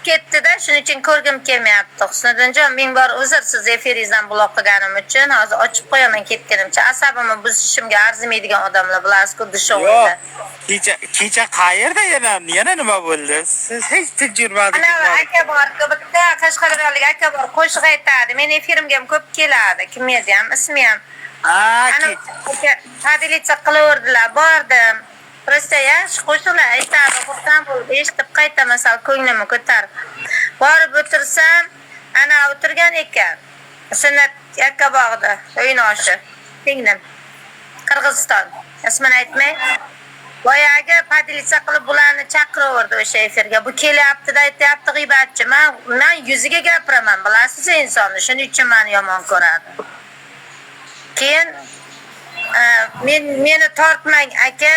ketdi-da, shuning uchun ko'rgim kelmayapti. Husniddinjon, ming bor uzr siz efiringizdan buloq qilganim uchun. Hozir ochib qo'yaman ketganimcha. Asabimni buzishimga arzimaydigan odamlar bilasiz-ku, dushovlar. Kecha qayerda yana nima bo'ldi? Siz hech tijurmadingiz. Ana aka bor, bitta Qashqadaryolik aka bor, qo'shiq aytadi. Men efirimga ham ko'p keladi. Kim edi ham, ismi ham. Ana tadilicha qilaverdilar, bordim. Просто yaxshi qo'shiqlar aytadi, xursand bo'lib eshitib qaytaman, sal ko'nglimni ko'tarib. Borib o'tirsam, ana o'tirgan ekan. Sunnat Yakkabog'da, O'ynoshi, singlim. Qirg'iziston. Ismini aytmay. Boyagi padilicha qilib bularni chaqiraverdi o'sha efirga. Bu kelyapti-da, aytayapti g'iybatchi. Men yuziga gapiraman, bilasiz insonni. Shuning uchun meni yomon ko'radi. Keyin meni tortmang aka.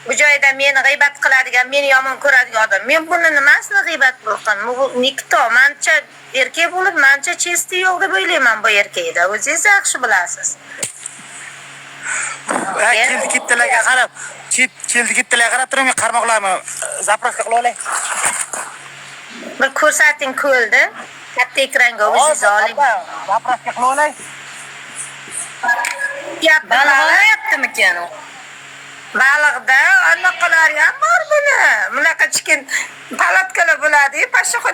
Bu joyda meni g'iybat qiladigan, meni yomon ko'radigan odam. Men buni nimasini g'iybat qildim? Bu nikto, mancha erkak bo'lib, mancha chesti yo'q deb o'ylayman bu erkakda. O'zingiz yaxshi bilasiz. Keldi ketdilarga qarab, ketdilarga qarab turing, qarmoqlarni zapravka qilib olay. Bir ko'rsating ko'ldi. Katta ekranga o'zingiz oling. Zapravka qilib olay. Balayaptimikan u? Baliqda anaqalar ham bor buni. Bunaqa chikin palatkalar bo'ladi, pashxonaga